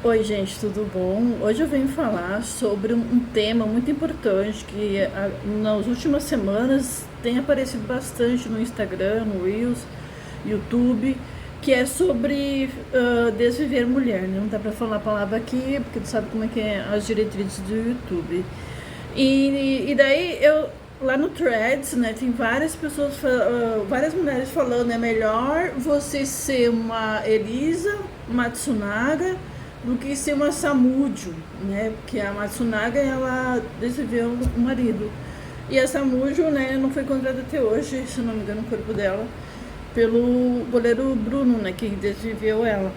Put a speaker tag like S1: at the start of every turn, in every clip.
S1: Oi, gente, tudo bom? Hoje eu venho falar sobre um tema muito importante que nas últimas semanas tem aparecido bastante no Instagram, no Reels, YouTube, que é sobre desviver mulher, né? Não dá pra falar a palavra aqui, porque tu sabe como é que é as diretrizes do YouTube. E daí eu lá no Threads, né, tem várias pessoas, várias mulheres falando é melhor você ser uma Elisa Matsunaga do que ser uma Samudio, né? Porque a Matsunaga ela desviveu o marido. E a Samudio, né, não foi encontrada até hoje, se não me engano, o corpo dela, pelo goleiro Bruno, né, que desviveu ela.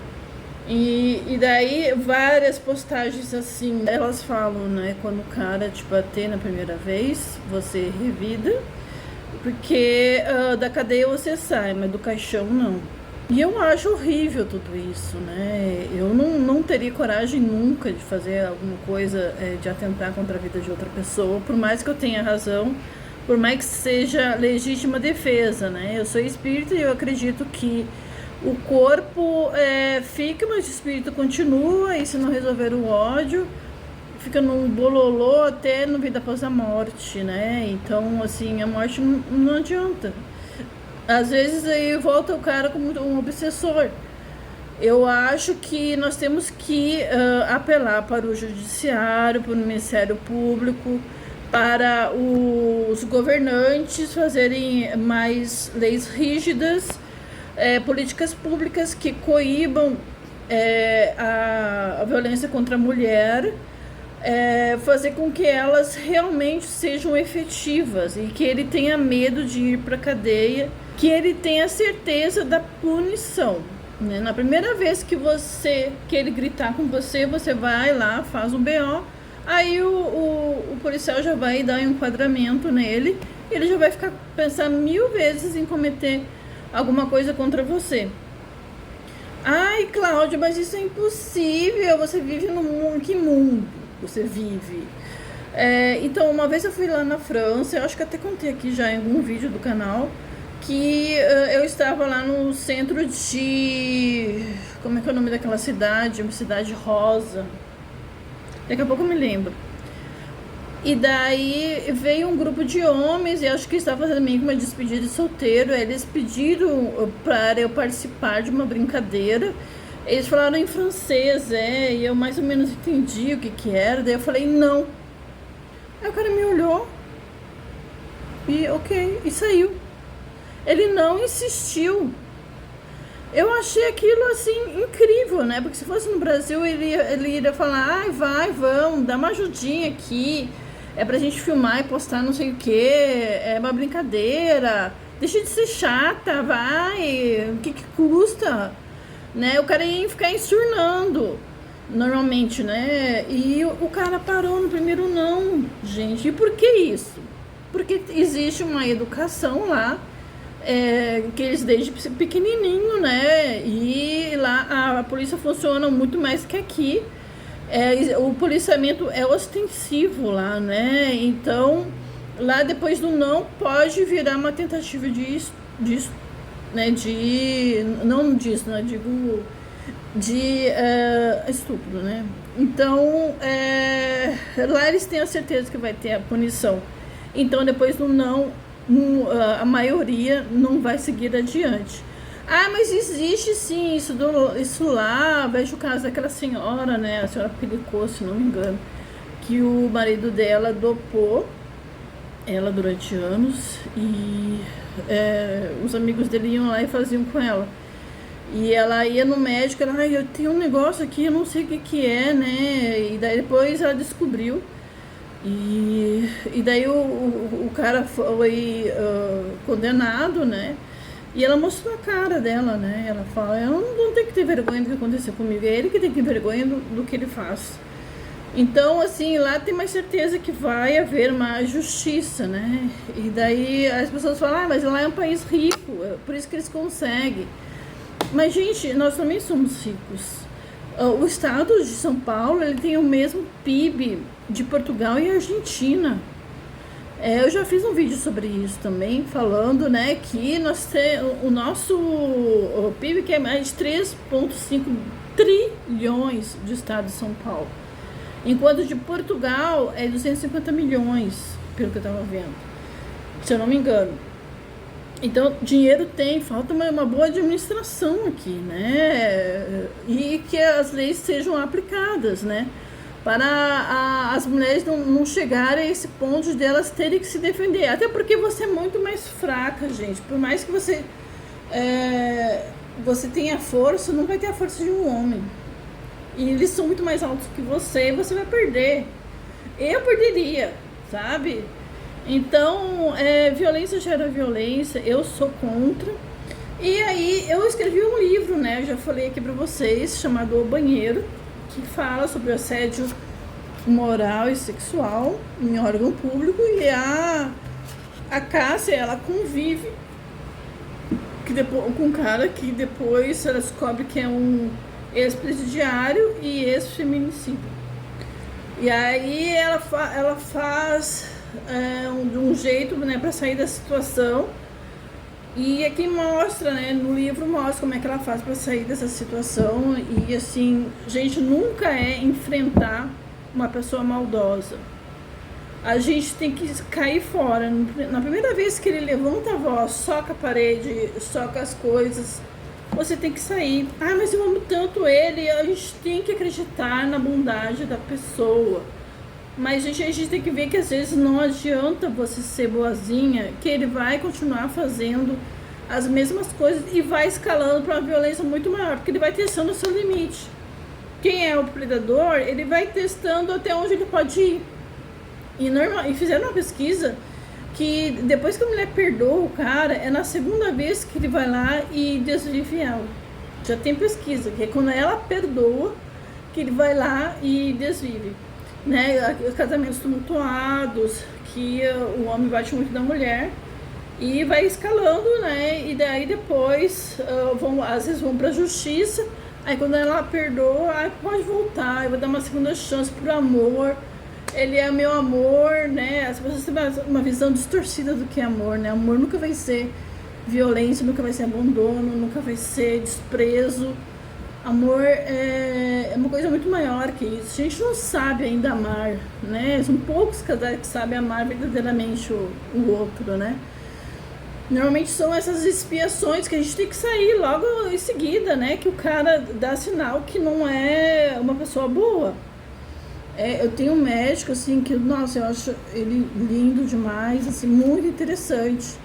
S1: E daí várias postagens assim, elas falam, né, quando o cara te bater na primeira vez, você revida, porque da cadeia você sai, mas do caixão não. E eu acho horrível tudo isso, né? Eu não teria coragem nunca de fazer alguma coisa, de atentar contra a vida de outra pessoa, por mais que eu tenha razão, por mais que seja legítima defesa, né? Eu sou espírita e eu acredito que o corpo fica, mas o espírito continua, e se não resolver o ódio, fica num bololô até no vida após a morte, né? Então, assim, a morte não adianta. Às vezes aí volta o cara como um obsessor. Eu acho que nós temos que apelar para o judiciário, para o Ministério Público, para os governantes fazerem mais leis rígidas, políticas públicas que coíbam a violência contra a mulher, fazer com que elas realmente sejam efetivas e que ele tenha medo de ir para a cadeia, que ele tenha certeza da punição, né? Na primeira vez que ele gritar com você, você vai lá, faz um BO, aí o policial já vai dar um enquadramento nele, ele já vai ficar pensando 1000 vezes em cometer alguma coisa contra você. Ai, Cláudia, mas isso é impossível, você vive no mundo, que mundo você vive? Então, uma vez eu fui lá na França, eu acho que até contei aqui já em algum vídeo do canal, que eu estava lá no centro de... Como é que é o nome daquela cidade? Uma cidade rosa. Daqui a pouco eu me lembro. E daí veio um grupo de homens, e acho que estava fazendo meio que uma despedida de solteiro. Eles pediram para eu participar de uma brincadeira. Eles falaram em francês, e eu mais ou menos entendi o que era. Daí eu falei, não. Aí o cara me olhou e ok, e saiu. Ele não insistiu. Eu achei aquilo assim incrível, né? Porque se fosse no Brasil, ele iria falar, ai, vai, vamos, dá uma ajudinha aqui, é pra gente filmar e postar não sei o que, é uma brincadeira, deixa de ser chata, vai, o que custa? Né? O cara ia ficar ensurnando normalmente, né? E o cara parou no primeiro não, gente. E por que isso? Porque existe uma educação lá, que eles desde pequenininho, né? E lá a polícia funciona muito mais que aqui. O policiamento é ostensivo lá, né? Então, lá depois do não pode virar uma tentativa de né? Não disso, né? Digo de estupro, né? Então, lá eles têm a certeza que vai ter a punição. Então, depois do não, a maioria não vai seguir adiante. Ah, mas existe sim isso lá. Vejo o caso daquela senhora, né? A senhora Pilicô, se não me engano, que o marido dela dopou ela durante anos e os amigos dele iam lá e faziam com ela. E ela ia no médico, ela, eu tenho um negócio aqui, eu não sei o que é, né? E daí depois ela descobriu. E daí o cara foi condenado, né? E ela mostrou a cara dela, né? Ela fala, eu não tenho que ter vergonha do que aconteceu comigo, é ele que tem que ter vergonha do que ele faz. Então, assim, lá tem mais certeza que vai haver uma justiça, né? E daí as pessoas falam, mas lá é um país rico, por isso que eles conseguem. Mas, gente, nós também somos ricos. O estado de São Paulo, ele tem o mesmo PIB de Portugal e Argentina. Eu já fiz um vídeo sobre isso também, falando, né, que nós temos o nosso PIB, que é mais de 3,5 trilhões do estado de São Paulo. Enquanto de Portugal é 250 milhões, pelo que eu estava vendo, se eu não me engano. Então, dinheiro tem, falta uma boa administração aqui, né? E que as leis sejam aplicadas, né? Para as mulheres não chegarem a esse ponto de elas terem que se defender. Até porque você é muito mais fraca, gente. Por mais que você tenha força, não vai ter a força de um homem. E eles são muito mais altos que você e você vai perder. Eu perderia, sabe? Então, violência gera violência, eu sou contra. E aí, eu escrevi um livro, né? Eu já falei aqui pra vocês, chamado O Banheiro, que fala sobre o assédio moral e sexual em órgão público. E a Cássia, ela convive com um cara que depois ela descobre que é um ex-presidiário e ex-feminicídio. E aí ela faz de um jeito, né, para sair da situação. E aqui mostra, né, no livro mostra como é que ela faz para sair dessa situação. E assim, gente, nunca é enfrentar uma pessoa maldosa. A gente tem que cair fora. Na primeira vez que ele levanta a voz, soca a parede, soca as coisas, você tem que sair. Ah, mas eu amo tanto ele. A gente tem que acreditar na bondade da pessoa. Mas a gente tem que ver que às vezes não adianta você ser boazinha, que ele vai continuar fazendo as mesmas coisas e vai escalando para uma violência muito maior, porque ele vai testando o seu limite. Quem é o predador, ele vai testando até onde ele pode ir. E fizeram uma pesquisa que depois que a mulher perdoa o cara, é na segunda vez que ele vai lá e desvive ela. Já tem pesquisa, que é quando ela perdoa, que ele vai lá e desvive. Né, casamentos tumultuados, que o homem bate muito na mulher e vai escalando, né? E daí depois às vezes vão pra justiça. Aí quando ela perdoa, pode voltar, eu vou dar uma segunda chance pro amor. Ele é meu amor, né? As pessoas têm uma visão distorcida do que é amor, né? Amor nunca vai ser violência, nunca vai ser abandono, nunca vai ser desprezo. Amor é uma coisa muito maior que isso. A gente não sabe ainda amar, né? São poucos casais que sabem amar verdadeiramente o outro, né? Normalmente são essas expiações que a gente tem que sair logo em seguida, né? Que o cara dá sinal que não é uma pessoa boa. Eu tenho um médico, assim, que, nossa, eu acho ele lindo demais, assim, muito interessante.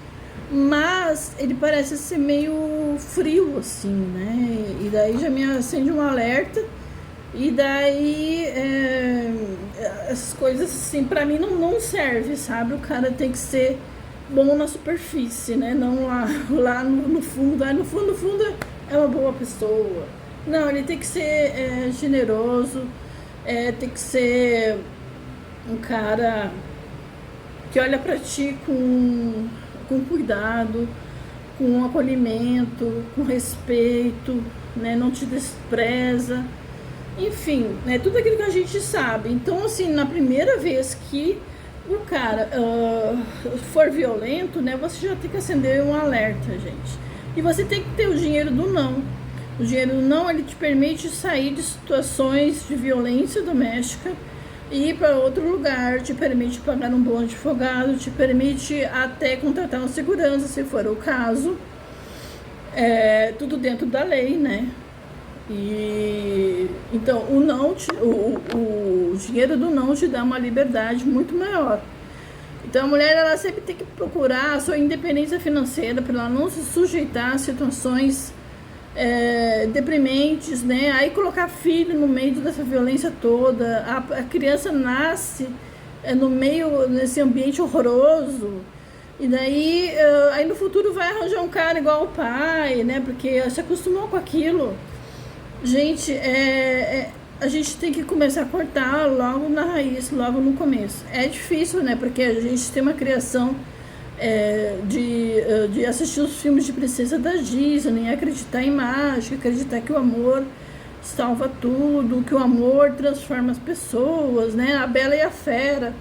S1: Mas ele parece ser meio frio, assim, né? E daí já me acende um alerta. E daí essas coisas, assim, pra mim não serve, sabe? O cara tem que ser bom na superfície, né? Não lá no fundo. Aí no fundo é uma boa pessoa. Não, ele tem que ser generoso, tem que ser um cara que olha pra ti com cuidado, com acolhimento, com respeito, né? Não te despreza, enfim, né? Tudo aquilo que a gente sabe. Então, assim, na primeira vez que o cara for violento, né? Você já tem que acender um alerta, gente. E você tem que ter o dinheiro do não. O dinheiro do não, ele te permite sair de situações de violência doméstica e ir para outro lugar, te permite pagar um bom advogado, te permite até contratar um segurança, se for o caso. Tudo dentro da lei, né? E então o dinheiro do não te dá uma liberdade muito maior. Então a mulher, ela sempre tem que procurar a sua independência financeira para ela não se sujeitar a situações deprimentes, né? Aí colocar filho no meio dessa violência toda, a criança nasce no meio desse ambiente horroroso, e daí aí no futuro vai arranjar um cara igual o pai, né? Porque se acostumou com aquilo. Gente, a gente tem que começar a cortar logo na raiz, logo no começo. É difícil, né? Porque a gente tem uma criação de assistir os filmes de princesa da Disney, acreditar em mágica, acreditar que o amor salva tudo, que o amor transforma as pessoas, né? A Bela e a Fera,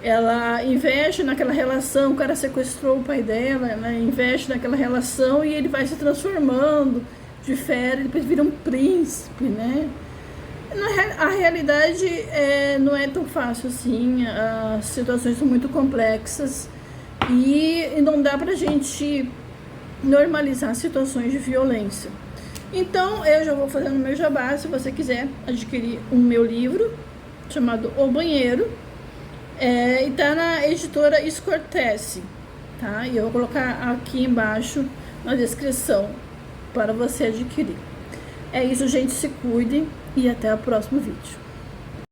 S1: ela investe naquela relação, o cara sequestrou o pai dela, ela investe naquela relação e ele vai se transformando, de férias, depois vira um príncipe, né? A realidade não é tão fácil assim, as situações são muito complexas e não dá pra gente normalizar situações de violência. Então, eu já vou fazendo meu jabá, se você quiser adquirir o meu livro, chamado O Banheiro, e tá na editora Escortece, tá? E eu vou colocar aqui embaixo na descrição para você adquirir. É isso, gente, se cuidem e até o próximo vídeo.